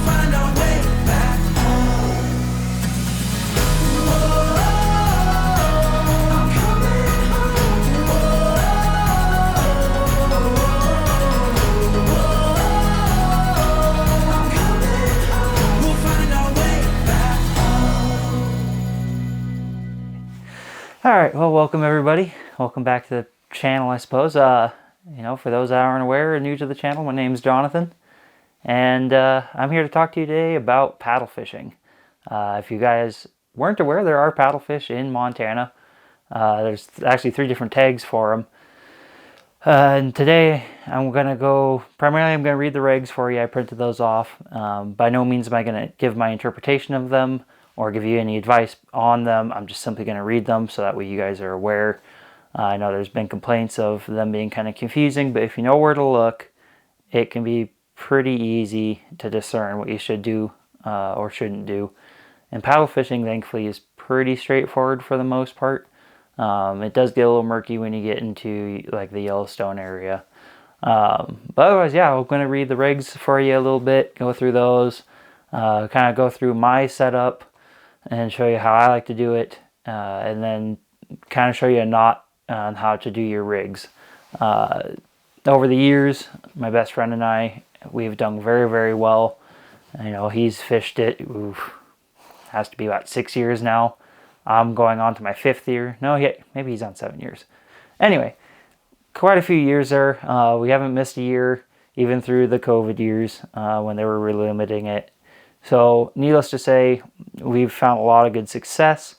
find our way back home. I'm coming home. I'm coming home. We'll find our way back home. All right, well, welcome everybody. Welcome back to the channel, I suppose. You know, for those that aren't aware or new to the channel, my name's Jonathan, and I'm here to talk to you today about paddle fishing. If you guys weren't aware, there are paddlefish in Montana. There's actually 3 different tags for them. And today I'm going to read the regs for you. I printed those off. By no means am I going to give my interpretation of them or give you any advice on them. I'm just simply going to read them so that way you guys are aware. I know there's been complaints of them being kind of confusing, but if you know where to look, it can be pretty easy to discern what you should do or shouldn't do. And paddle fishing, thankfully, is pretty straightforward for the most part. It does get a little murky when you get into like the Yellowstone area. But otherwise, yeah, I'm going to read the regs for you a little bit, go through those, kind of go through my setup and show you how I like to do it, and then kind of show you a knot on how to do your rigs. Over the years, my best friend and I, we've done very, very well. You know, he's fished it, has to be about 6 years now. I'm going on to my 5th year. No, yeah, maybe he's on 7 years. Anyway, quite a few years there. We haven't missed a year, even through the COVID years when they were really limiting it. So, needless to say, we've found a lot of good success.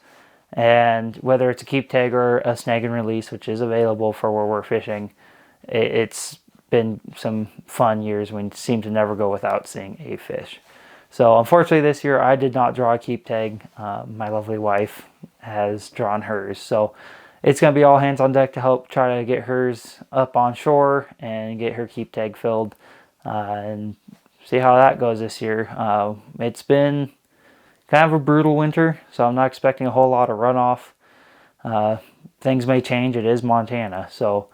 And whether it's a keep tag or a snag and release, which is available for where we're fishing, it's been some fun years when you seem to never go without seeing a fish. So unfortunately this year I did not draw a keep tag. My lovely wife has drawn hers. So it's going to be all hands on deck to help try to get hers up on shore and get her keep tag filled and see how that goes this year. It's been kind of a brutal winter, so I'm not expecting a whole lot of runoff. Things may change. It is Montana. So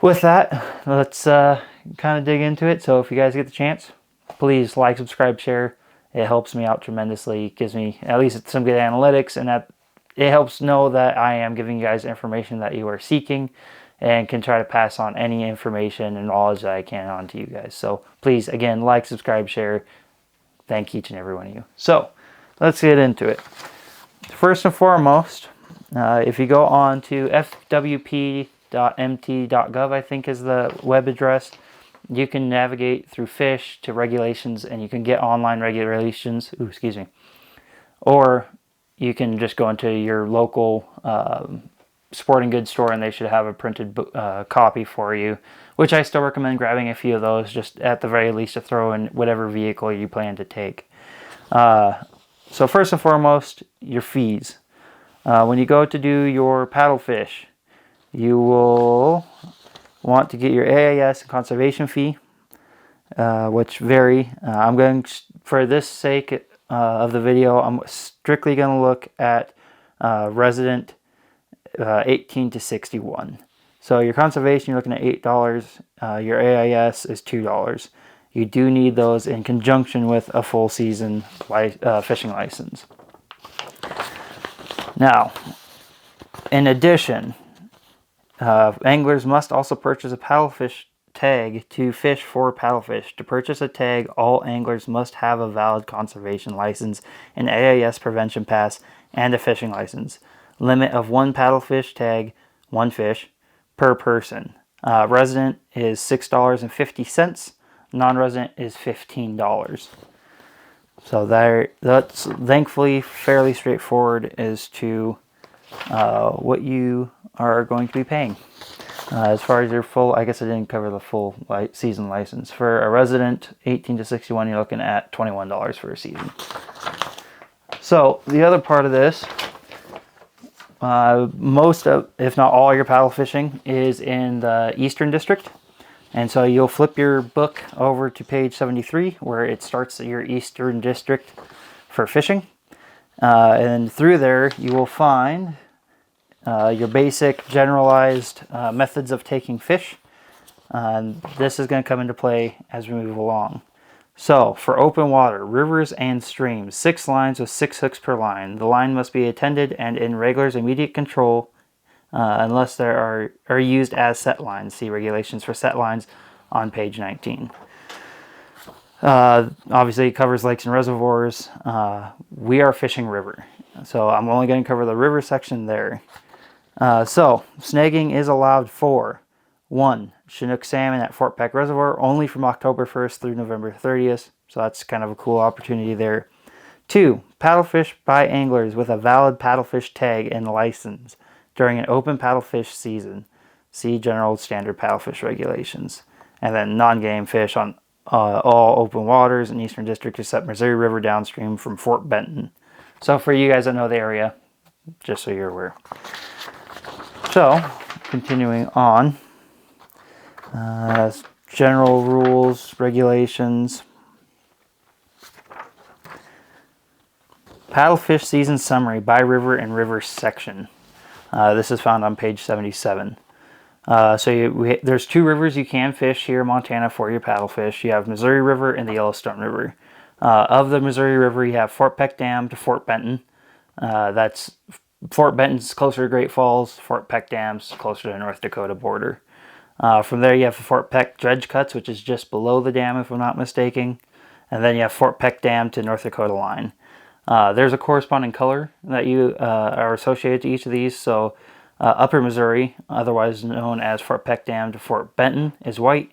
with that, let's kind of dig into it. So if you guys get the chance, please like, subscribe, share. It helps me out tremendously. It gives me at least some good analytics, and that it helps know that I am giving you guys information that you are seeking and can try to pass on any information and knowledge that I can on to you guys. So please, again, like, subscribe, share. Thank each and every one of you. So let's get into it. First and foremost, if you go on to fwp.mt.gov, I think is the web address, you can navigate through fish to regulations, and you can get online regulations. Or you can just go into your local sporting goods store, and they should have a printed copy for you, which I still recommend grabbing a few of those, just at the very least to throw in whatever vehicle you plan to take. So first and foremost, your fees. When you go to do your paddle fish, you will want to get your AIS and conservation fee, which vary. I'm going, for this sake of the video, I'm strictly going to look at resident 18 to 61. So your conservation, you're looking at $8. Your AIS is $2. You do need those in conjunction with a full season fishing license. Now, in addition, anglers must also purchase a paddlefish tag to fish for paddlefish. To purchase a tag, all anglers must have a valid conservation license, an AIS prevention pass, and a fishing license. Limit of 1 paddlefish tag, 1 fish, per person. Resident is $6.50. Non-resident is $15. So that's thankfully fairly straightforward as to what you are going to be paying. As far as your full, I guess I didn't cover the full season license. For a resident, 18 to 61, you're looking at $21 for a season. So the other part of this, most of, if not all, your paddle fishing is in the Eastern District. And so you'll flip your book over to page 73, where it starts your Eastern District for fishing. And through there, you will find your basic generalized methods of taking fish. This is going to come into play as we move along. So, for open water, rivers and streams, 6 lines with 6 hooks per line. The line must be attended and in regular's immediate control unless there are used as set lines. See regulations for set lines on page 19. Obviously, it covers lakes and reservoirs. We are fishing river, so I'm only going to cover the river section there. So, snagging is allowed for 1. Chinook salmon at Fort Peck Reservoir only from October 1st through November 30th. So that's kind of a cool opportunity there. 2. Paddlefish by anglers with a valid paddlefish tag and license during an open paddlefish season. See General Standard Paddlefish Regulations. And then non-game fish on all open waters in Eastern District except Missouri River downstream from Fort Benton. So for you guys that know the area, just so you're aware. So, continuing on. General rules, regulations. Paddlefish season summary by river and river section. This is found on page 77. There's 2 rivers you can fish here in Montana for your paddlefish. You have Missouri River and the Yellowstone River. Of the Missouri River, you have Fort Peck Dam to Fort Benton. Fort Benton's closer to Great Falls. Fort Peck Dam's closer to the North Dakota border. From there, you have the Fort Peck Dredge Cuts, which is just below the dam, if I'm not mistaken. And then you have Fort Peck Dam to North Dakota line. There's a corresponding color that you are associated to each of these. So Upper Missouri, otherwise known as Fort Peck Dam to Fort Benton, is white.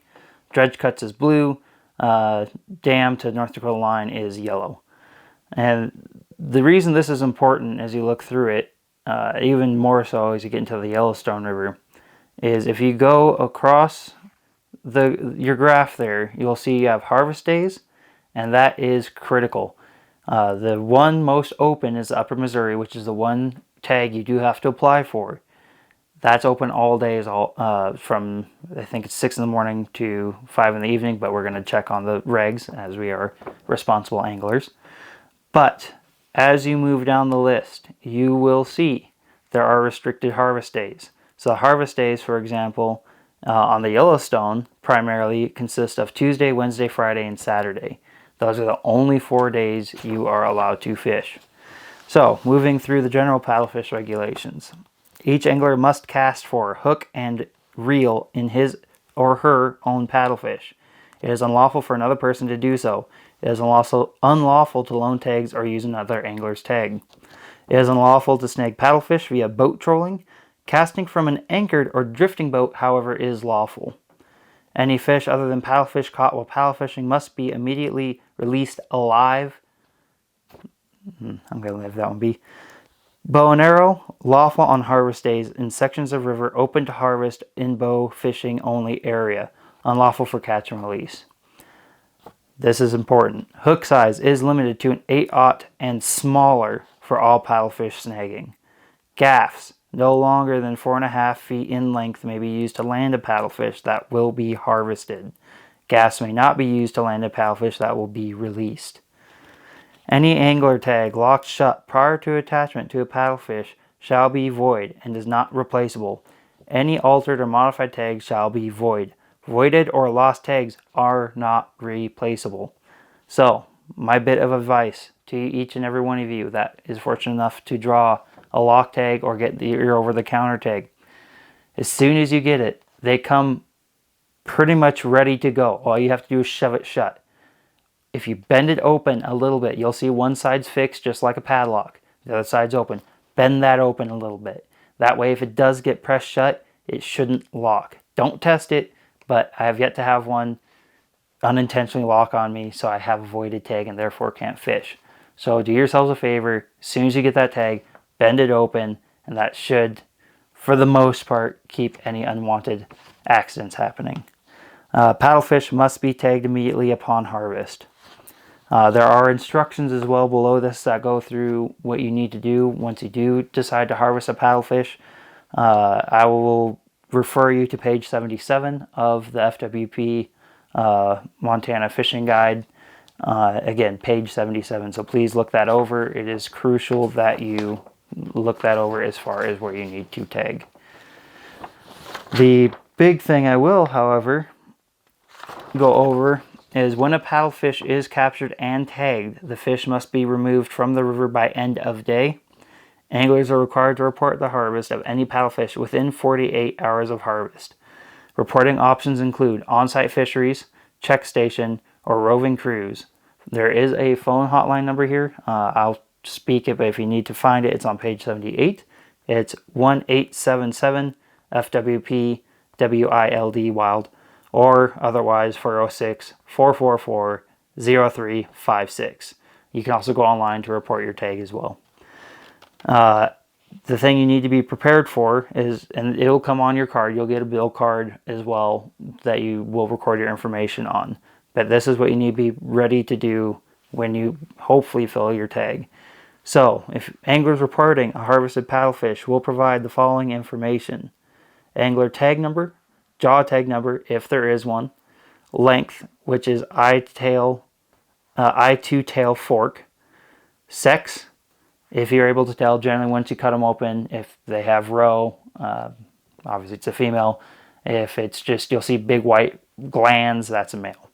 Dredge Cuts is blue. Dam to North Dakota line is yellow. And the reason this is important as you look through it, even more so as you get into the Yellowstone River, is if you go across your graph there, you'll see you have harvest days, and that is critical. The one most open is the Upper Missouri, which is the one tag you do have to apply for. That's open all days, from I think it's 6 in the morning to 5 in the evening, but we're going to check on the regs as we are responsible anglers. But as you move down the list, you will see there are restricted harvest days. So harvest days, for example, on the Yellowstone primarily consist of Tuesday, Wednesday, Friday, and Saturday. Those are the only 4 days you are allowed to fish. So moving through the general paddlefish regulations. Each angler must cast for hook and reel in his or her own paddlefish. It is unlawful for another person to do so. It is also unlawful to loan tags or use another angler's tag. It is unlawful to snag paddlefish via boat trolling. Casting from an anchored or drifting boat, however, is lawful. Any fish other than paddlefish caught while paddlefishing must be immediately released alive. I'm going to leave that one be. Bow and arrow, lawful on harvest days in sections of river open to harvest in bow fishing only area. Unlawful for catch and release. This is important. Hook size is limited to an 8/0 and smaller for all paddlefish snagging. Gaffs, no longer than 4.5 feet in length, may be used to land a paddlefish that will be harvested. Gaffs may not be used to land a paddlefish that will be released. Any angler tag locked shut prior to attachment to a paddlefish shall be void and is not replaceable. Any altered or modified tags shall be void. Voided or lost tags are not replaceable. So, my bit of advice to each and every one of you that is fortunate enough to draw a lock tag or get your over-the-counter tag. As soon as you get it, they come pretty much ready to go. All you have to do is shove it shut. If you bend it open a little bit, you'll see one side's fixed just like a padlock. The other side's open. Bend that open a little bit. That way, if it does get pressed shut, it shouldn't lock. Don't test it, but I have yet to have one unintentionally lock on me, so I have a voided tag and therefore can't fish. So do yourselves a favor. As soon as you get that tag, bend it open, and that should, for the most part, keep any unwanted accidents happening. Paddlefish must be tagged immediately upon harvest. There are instructions as well below this that go through what you need to do once you do decide to harvest a paddlefish. I will refer you to page 77 of the FWP Montana Fishing Guide. Again, page 77. So please look that over. It is crucial that you look that over as far as where you need to tag. The big thing I will, however, go over is when a paddlefish is captured and tagged, the fish must be removed from the river by end of day. Anglers are required to report the harvest of any paddlefish within 48 hours of harvest. Reporting options include on-site fisheries, check station, or roving crews. There is a phone hotline number here. I'll speak it, but if you need to find it, it's on page 78. It's 1-877-FWP-WILD wild, or otherwise 406-444-0356. You can also go online to report your tag as well. The thing you need to be prepared for is, and it'll come on your card, you'll get a bill card as well that you will record your information on. But this is what you need to be ready to do when you hopefully fill your tag. So, if anglers reporting a harvested paddlefish will provide the following information: angler tag number, jaw tag number if there is one, length, which is eye to tail fork, sex, if you're able to tell, generally once you cut them open, if they have roe, obviously it's a female. If it's just, you'll see big white glands, that's a male.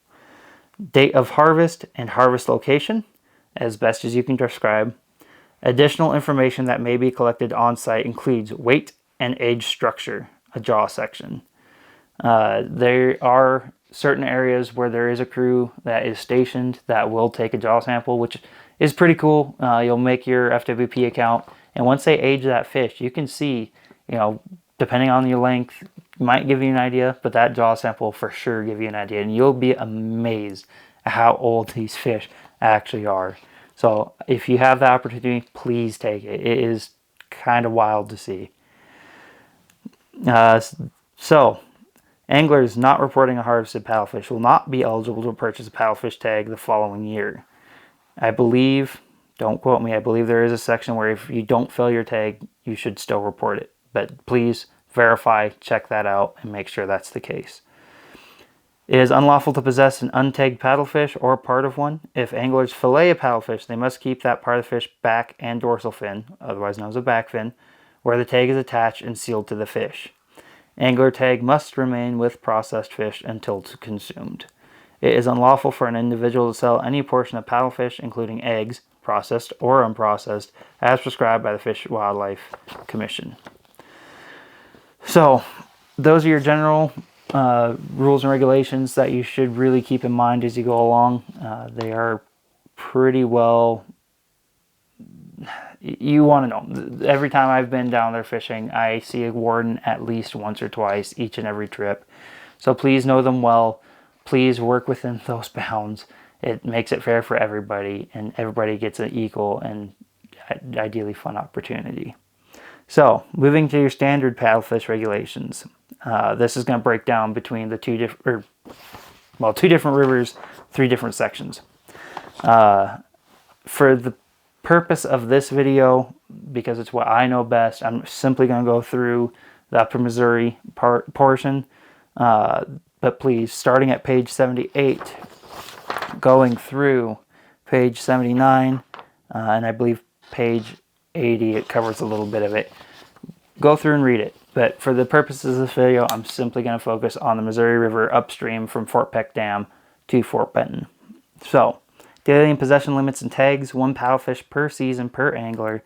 Date of harvest and harvest location, as best as you can describe. Additional information that may be collected on site includes weight and age structure, a jaw section. There are certain areas where there is a crew that is stationed that will take a jaw sample, which is pretty cool. You'll make your FWP account, and once they age that fish, you can see, depending on your length, might give you an idea, but that jaw sample for sure give you an idea, and you'll be amazed at how old these fish actually are. So if you have the opportunity, please take it. It is kind of wild to see. So anglers not reporting a harvested paddlefish will not be eligible to purchase a paddlefish tag the following year. I believe, don't quote me, I believe there is a section where if you don't fill your tag, you should still report it. But please verify, check that out, and make sure that's the case. It is unlawful to possess an untagged paddlefish or part of one. If anglers fillet a paddlefish, they must keep that part of the fish back and dorsal fin, otherwise known as a back fin, where the tag is attached and sealed to the fish. Angler tag must remain with processed fish until consumed. It is unlawful for an individual to sell any portion of paddlefish, including eggs, processed or unprocessed, as prescribed by the Fish and Wildlife Commission. So, those are your general rules and regulations that you should really keep in mind as you go along. They are pretty well, you want to know. Every time I've been down there fishing, I see a warden at least once or twice each and every trip. So please know them well. Please work within those bounds. It makes it fair for everybody, and everybody gets an equal and ideally fun opportunity. So, moving to your standard paddlefish regulations. This is going to break down between the two different rivers, 3 different sections. For the purpose of this video, because it's what I know best, I'm simply going to go through the Upper Missouri portion. But please, starting at page 78, going through page 79, and I believe page 80, it covers a little bit of it. Go through and read it. But for the purposes of this video, I'm simply going to focus on the Missouri River upstream from Fort Peck Dam to Fort Benton. So, daily and possession limits and tags: 1 paddlefish per season per angler.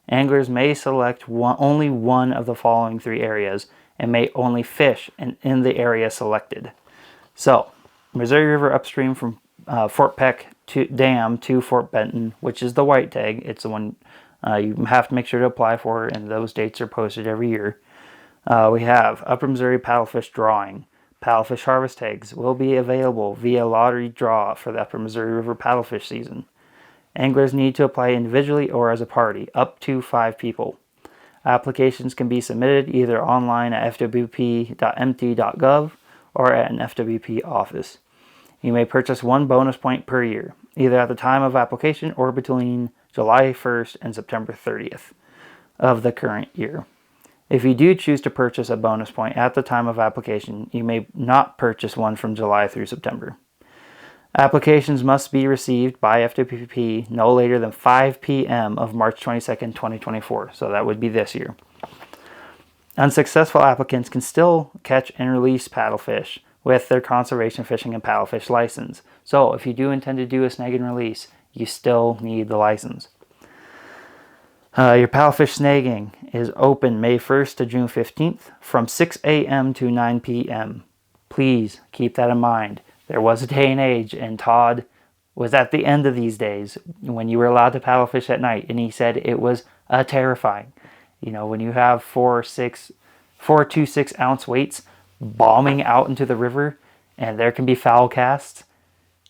Anglers may select only one of the following 3 areas and may only fish in the area selected. So, Missouri River upstream from Fort Peck Dam to Fort Benton, which is the white tag. It's the one you have to make sure to apply for, and those dates are posted every year. We have Upper Missouri paddlefish drawing. Paddlefish harvest tags will be available via lottery draw for the Upper Missouri River paddlefish season. Anglers need to apply individually or as a party, up to 5 people. Applications can be submitted either online at fwp.mt.gov or at an FWP office. You may purchase 1 bonus point per year, either at the time of application or between July 1st and September 30th of the current year. If you do choose to purchase a bonus point at the time of application, you may not purchase one from July through September. Applications must be received by FWP no later than 5 p.m. of March 22nd, 2024, so that would be this year. Unsuccessful applicants can still catch and release paddlefish with their conservation fishing and paddlefish license. So if you do intend to do a snag and release, you still need the license. Your paddlefish snagging is open May 1st to June 15th from 6 a.m. to 9 p.m. Please keep that in mind. There was a day and age, and Todd was at the end of these days when you were allowed to paddlefish at night, and he said it was terrifying. You know, when you have 4 to 6 ounce weights bombing out into the river, and there can be foul casts,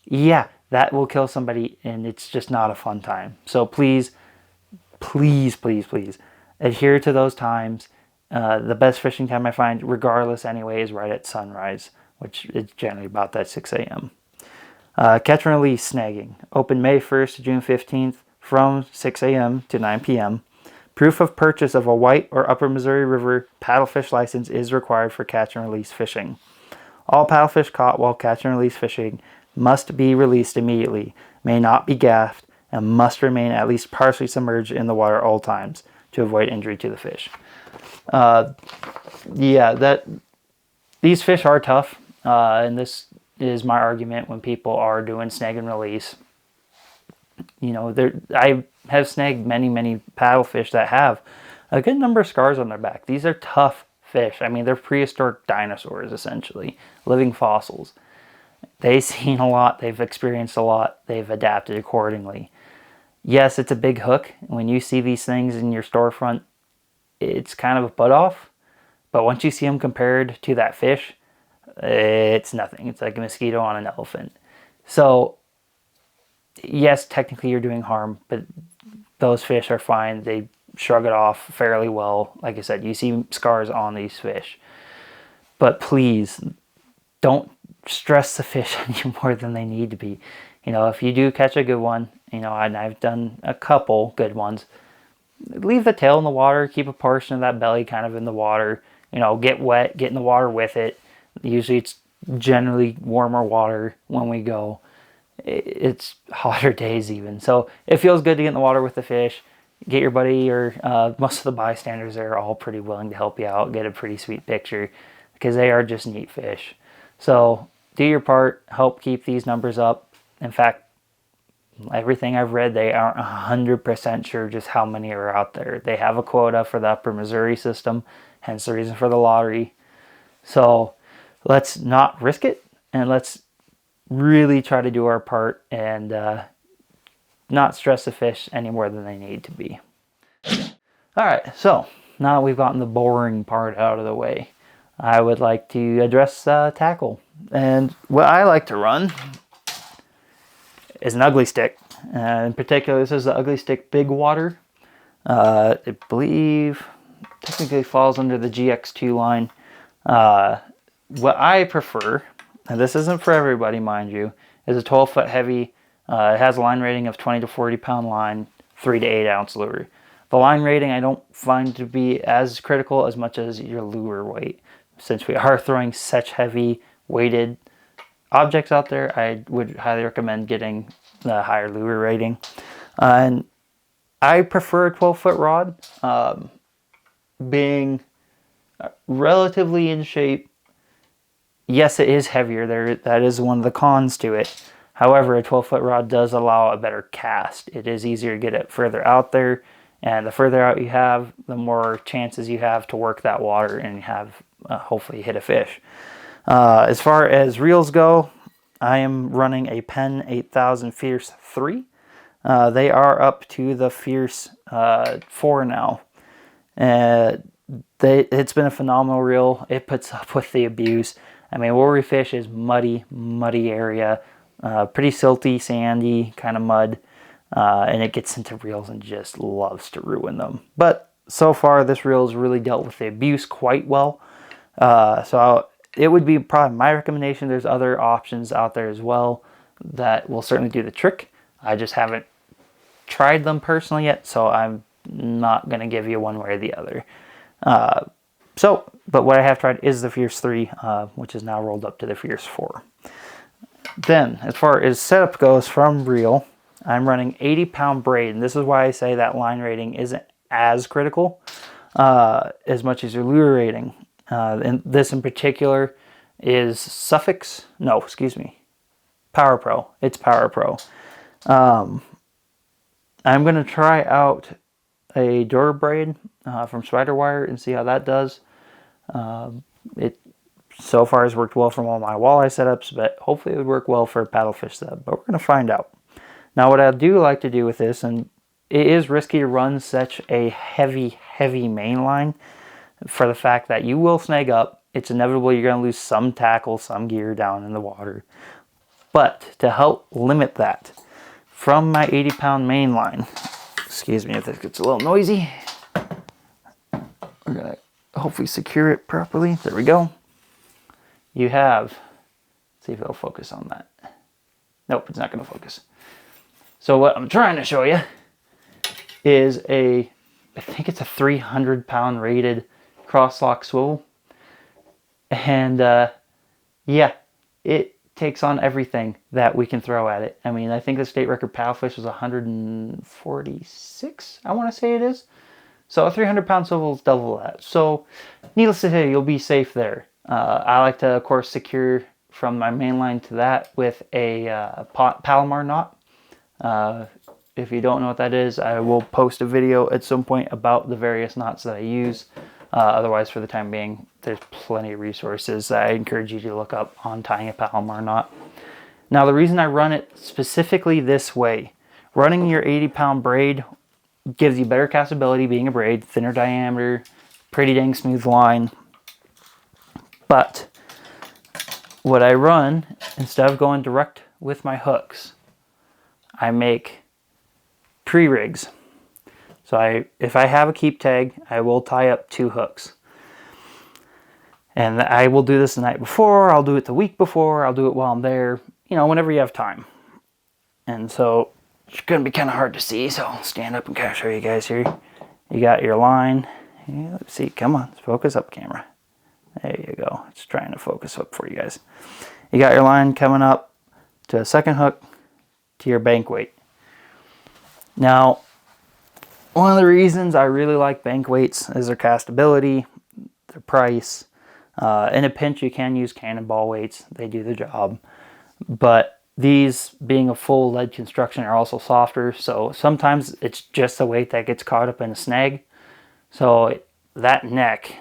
yeah, that will kill somebody, and it's just not a fun time. So please, please, please, please adhere to those times. The best fishing time I find, regardless anyway, is right at sunrise, which is generally about that 6 a.m. Catch and release snagging. Open May 1st to June 15th from 6 a.m. to 9 p.m. Proof of purchase of a White or Upper Missouri River paddlefish license is required for catch and release fishing. All paddlefish caught while catch and release fishing must be released immediately, may not be gaffed, and must remain at least partially submerged in the water at all times to avoid injury to the fish. These fish are tough, and this is my argument when people are doing snag and release. You know, I have snagged many paddlefish that have a good number of scars on their back. These are tough fish. I mean, they're prehistoric dinosaurs, essentially, living fossils. They've seen a lot, they've experienced a lot, they've adapted accordingly. Yes, it's a big hook. When you see these things in your storefront, it's kind of a put off. But once you see them compared to that fish, it's nothing. It's like a mosquito on an elephant. So, yes, technically you're doing harm, but those fish are fine. They shrug it off fairly well. Like I said, you see scars on these fish. But please, don't stress the fish any more than they need to be. You know, if you do catch a good one, you know, and I've done a couple good ones, leave the tail in the water, keep a portion of that belly kind of in the water, you know, get wet, get in the water with it. Usually it's generally warmer water when we go. It's hotter days even. So it feels good to get in the water with the fish. Get your buddy or most of the bystanders there are all pretty willing to help you out, get a pretty sweet picture because they are just neat fish. So do your part, help keep these numbers up. In fact, everything I've read, they aren't 100% sure just how many are out there. They have a quota for the Upper Missouri system, hence the reason for the lottery. So let's not risk it, and let's really try to do our part and not stress the fish any more than they need to be. All right, so now that we've gotten the boring part out of the way, I would like to address tackle. And what I like to run is an ugly stick. In particular, this is the Ugly Stick Big Water. I believe technically falls under the GX2 line. What I prefer, and this isn't for everybody, mind you, is a 12-foot heavy. It has a line rating of 20 to 40 pound line, 3 to 8 ounce lure. The line rating I don't find to be as critical as much as your lure weight. Since we are throwing such heavy weighted objects out there, I would highly recommend getting the higher lure rating. And I prefer a 12-foot rod, being relatively in shape. Yes, it is heavier. That is one of the cons to it. However, a 12-foot rod does allow a better cast. It is easier to get it further out there, and the further out you have, the more chances you have to work that water and have hopefully hit a fish. As far as reels go, I am running a Penn 8000 Fierce 3. They are up to the Fierce 4 now. It's been a phenomenal reel. It puts up with the abuse. I mean, where we fish is muddy area, pretty silty, sandy kind of mud, and it gets into reels and just loves to ruin them. But so far, this reel has really dealt with the abuse quite well. So it would be probably my recommendation. There's other options out there as well that will certainly do the trick. I just haven't tried them personally yet, so I'm not going to give you one way or the other. But what I have tried is the Fierce 3, which is now rolled up to the Fierce 4. Then, as far as setup goes from reel, I'm running 80-pound braid, and this is why I say that line rating isn't as critical as much as your lure rating. And this in particular, is Suffix. No, excuse me. Power Pro. It's Power Pro. I'm going to try out a Dura braid from Spider Wire and see how that does. It so far has worked well from all my walleye setups, but hopefully it would work well for a paddlefish setup. But we're going to find out. Now, what I do like to do with this, and it is risky to run such a heavy main line for the fact that you will snag up. It's inevitable you're going to lose some tackle, some gear down in the water. But to help limit that, from my 80-pound main line, excuse me if this gets a little noisy, we're going to hopefully secure it properly. There we go. You have, let's see if it'll focus on that. Nope, it's not going to focus. So what I'm trying to show you is I think it's a 300-pound rated cross-lock swivel. And yeah, it takes on everything that we can throw at it. I mean, I think the state record paddlefish was 146, I want to say it is. So a 300-pound swivel is double that. So needless to say, you'll be safe there. I like to, of course, secure from my main line to that with a Palomar knot. If you don't know what that is, I will post a video at some point about the various knots that I use. Otherwise, for the time being, there's plenty of resources that I encourage you to look up on tying a Palomar knot. Now, the reason I run it specifically this way, running your 80-pound braid gives you better castability being a braid, thinner diameter, pretty dang smooth line. But what I run, instead of going direct with my hooks, I make pre-rigs. So if I have a keep tag, I will tie up 2 hooks. And I will do this the night before, I'll do it the week before, I'll do it while I'm there, you know, whenever you have time. And so it's going to be kind of hard to see, so I'll stand up and kind of show you guys here. You got your line. Yeah, let's see, come on, focus up, camera. There you go. It's trying to focus up for you guys. You got your line coming up to a second hook to your bank weight. Now, one of the reasons I really like bank weights is their castability, their price. In a pinch, you can use cannonball weights. They do the job. But these, being a full lead construction, are also softer. So sometimes it's just the weight that gets caught up in a snag. So that neck,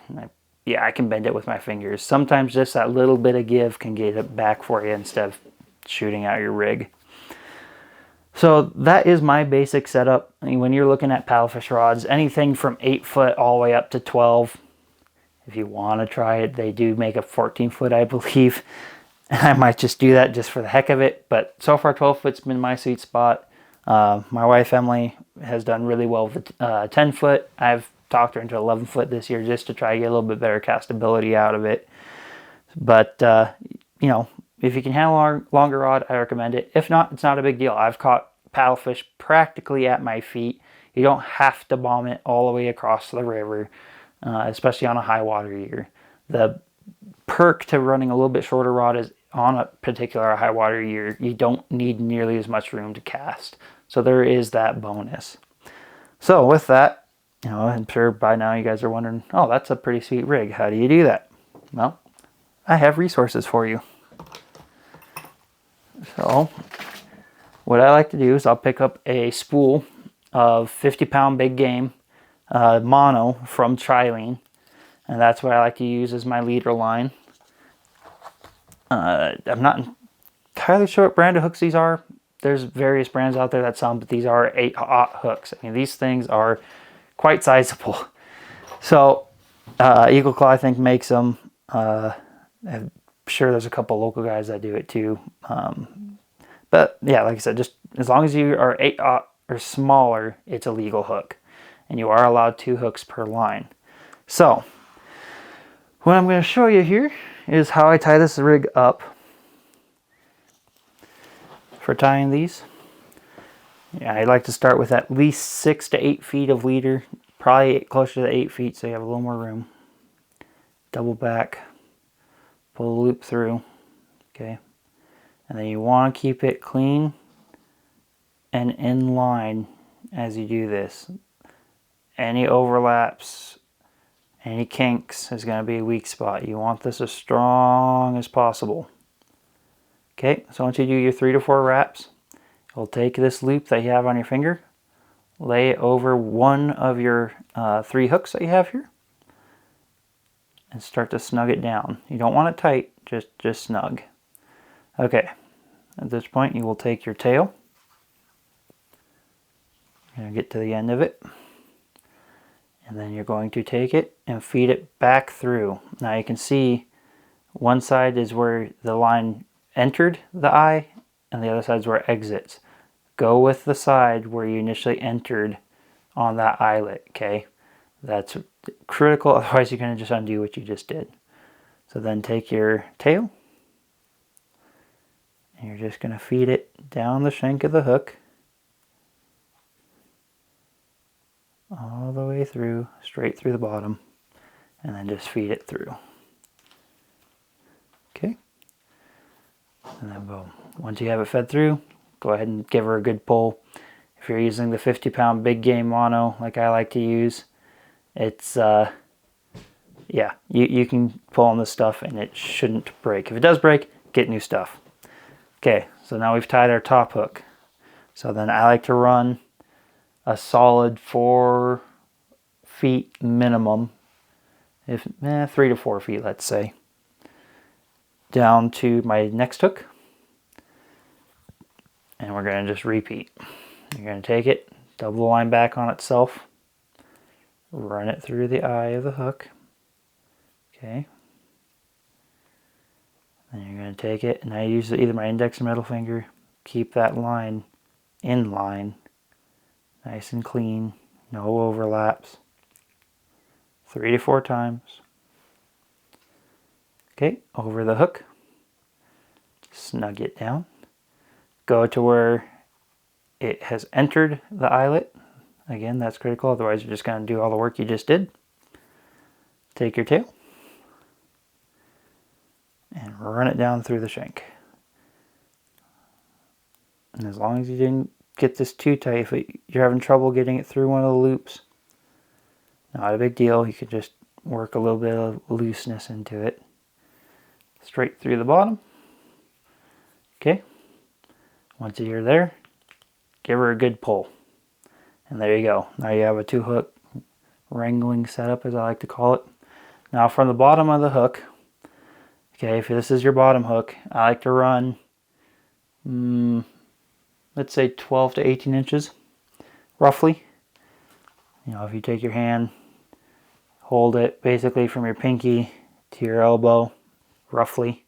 yeah, I can bend it with my fingers. Sometimes just that little bit of give can get it back for you instead of shooting out your rig. So that is my basic setup. I mean, when you're looking at paddlefish rods, anything from 8 foot all the way up to 12. If you want to try it, they do make a 14 foot, I believe. And I might just do that just for the heck of it. But so far, 12 foot's been my sweet spot. My wife, Emily, has done really well with 10 foot. I've talked her into 11 foot this year just to try to get a little bit better castability out of it. But, you know, if you can handle a longer rod, I recommend it. If not, it's not a big deal. I've caught paddlefish practically at my feet. You don't have to bomb it all the way across the river, especially on a high water year. The perk to running a little bit shorter rod is on a particular high water year, you don't need nearly as much room to cast. So there is that bonus. So with that, you know, I'm sure by now you guys are wondering, oh, that's a pretty sweet rig. How do you do that? Well, I have resources for you. So what I like to do is I'll pick up a spool of 50-pound big game mono from Trilene, and that's what I like to use as my leader line. I'm not entirely sure what brand of hooks these are. There's various brands out there that sell them, but these are 8/0 hooks. I mean, these things are quite sizable. So Eagle Claw, I think, makes them. I'm sure there's a couple local guys that do it too. But yeah, like I said, just as long as you are 8/0 or smaller, it's a legal hook. And you are allowed 2 hooks per line. So what I'm going to show you here is how I tie this rig up for tying these. Yeah, I like to start with at least 6 to 8 feet of leader, probably closer to 8 feet so you have a little more room. Double back, pull the loop through, okay? And then you want to keep it clean and in line as you do this. Any overlaps, Any kinks is going to be a weak spot. You want this as strong as possible. Okay, so once you do your 3 to 4 wraps, you'll take this loop that you have on your finger, lay it over one of your 3 hooks that you have here, and start to snug it down. You don't want it tight, just snug. Okay, at this point you will take your tail. You're going to get to the end of it. And then you're going to take it and feed it back through. Now you can see one side is where the line entered the eye and the other side is where it exits. Go with the side where you initially entered on that eyelet, okay? That's critical, otherwise you're going to just undo what you just did. So then take your tail and you're just going to feed it down the shank of the hook. All the way through, straight through the bottom, and then just feed it through. Okay, and then boom. Once you have it fed through, go ahead and give her a good pull. If you're using the 50-pound big game mono like I like to use, it's yeah, you can pull on this stuff and it shouldn't break. If it does break, get new stuff. Okay, so now we've tied our top hook. So then I like to run a solid 4 feet minimum, if 3 to 4 feet, let's say, down to my next hook, and we're going to just repeat. You're going to take it, double the line back on itself, run it through the eye of the hook, okay, then you're going to take it, and I use either my index or middle finger, keep that line in line, nice and clean, no overlaps. 3 to 4 times. Okay, over the hook. Snug it down. Go to where it has entered the eyelet. Again, that's critical, otherwise you're just going to do all the work you just did. Take your tail and run it down through the shank. And as long as you didn't get this too tight, if you're having trouble getting it through one of the loops, not a big deal. You could just work a little bit of looseness into it. Straight through the bottom. Okay. Once you're there, give her a good pull. And there you go. Now you have a 2-hook wrangling setup, as I like to call it. Now from the bottom of the hook, okay, if this is your bottom hook, I like to run let's say 12 to 18 inches, roughly. You know, if you take your hand, hold it basically from your pinky to your elbow, roughly.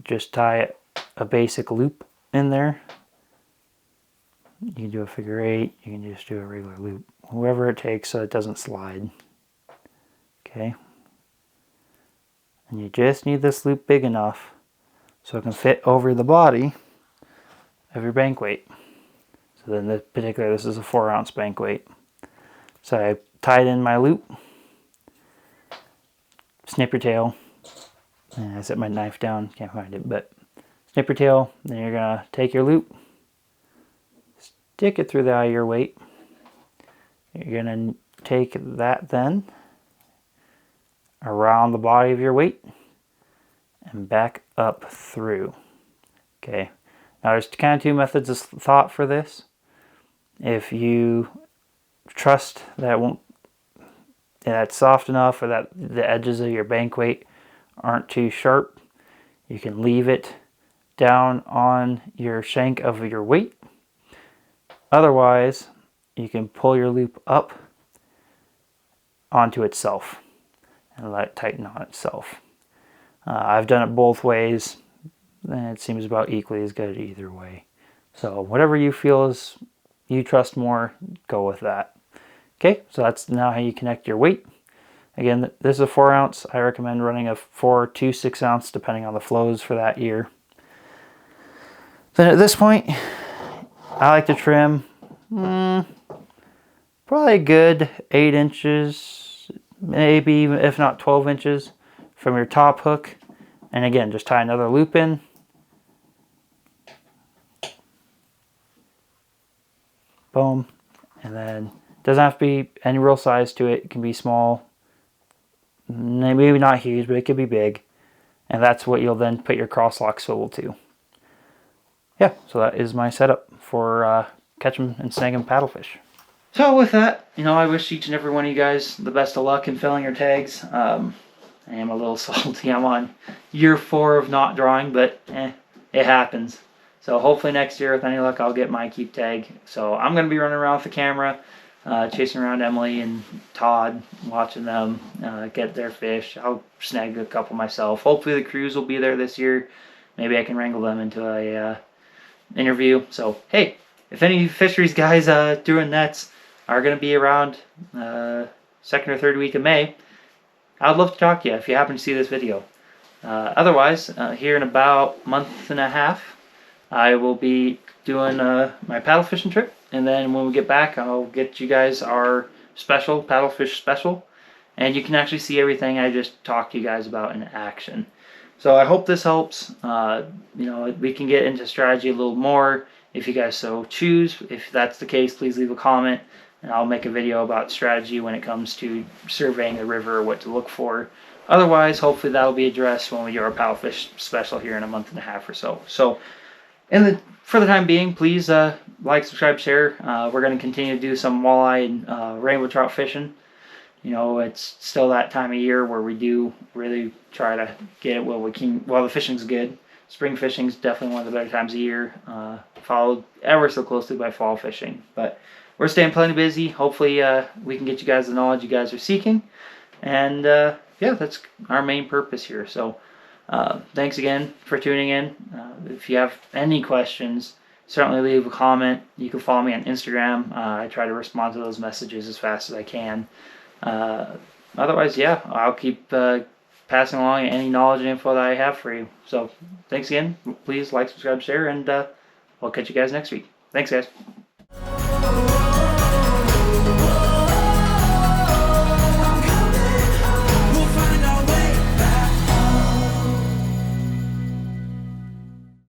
Just tie a basic loop in there. You can do a figure 8, you can just do a regular loop. Whoever it takes so it doesn't slide. Okay. And you just need this loop big enough so it can fit over the body of your bank weight. So then this is a 4-ounce bank weight. So I tied in my loop, snip your tail, and I set my knife down, can't find it, but snip your tail, then you're going to take your loop, stick it through the eye of your weight. You're going to take that then around the body of your weight and back up through. Okay. Now there's kind of 2 methods of thought for this. If you trust that it's soft enough or that the edges of your bank weight aren't too sharp, you can leave it down on your shank of your weight. Otherwise, you can pull your loop up onto itself and let it tighten on itself. I've done it both ways, and it seems about equally as good either way. So whatever you feel is you trust more, go with that. Okay, so that's now how you connect your weight. Again, this is a 4-ounce. I recommend running a 4 to 6 ounce depending on the flows for that year. Then at this point, I like to trim probably a good 8 inches, maybe even if not 12 inches from your top hook. And again, just tie another loop in. Boom. And then it doesn't have to be any real size to it. It can be small, maybe not huge, but it could be big. And that's what you'll then put your crosslock swivel to. Yeah, so that is my setup for catching and snagging paddlefish. So with that, I wish each and every one of you guys the best of luck in filling your tags. I am a little salty. I'm on year 4 of not drawing, but it happens. So hopefully next year, with any luck, I'll get my keep tag. So I'm going to be running around with the camera, chasing around Emily and Todd, watching them get their fish. I'll snag a couple myself. Hopefully the crews will be there this year. Maybe I can wrangle them into a interview. So hey, if any fisheries guys doing nets are going to be around second or third week of May, I'd love to talk to you if you happen to see this video. Otherwise, here in about a month and a half, I will be doing my paddle fishing trip, and then when we get back, I'll get you guys our special paddlefish special, and you can actually see everything I just talked to you guys about in action. So I hope this helps. We can get into strategy a little more if you guys so choose. If that's the case, please leave a comment, and I'll make a video about strategy when it comes to surveying the river or what to look for. Otherwise, hopefully that'll be addressed when we do our paddlefish special here in a month and a half or so. So, for the time being, please like, subscribe, share. We're going to continue to do some walleye and rainbow trout fishing. It's still that time of year where we do really try to get it while we can, while the fishing's good. Spring fishing is definitely one of the better times of year, followed ever so closely by fall fishing. But we're staying plenty busy. Hopefully we can get you guys the knowledge you guys are seeking. And yeah, that's our main purpose here. So thanks again for tuning in. If you have any questions, certainly leave a comment. You can follow me on Instagram. I try to respond to those messages as fast as I can. Otherwise, yeah, I'll keep passing along any knowledge and info that I have for you. So thanks again. Please like, subscribe, share, and we'll catch you guys next week. Thanks, guys.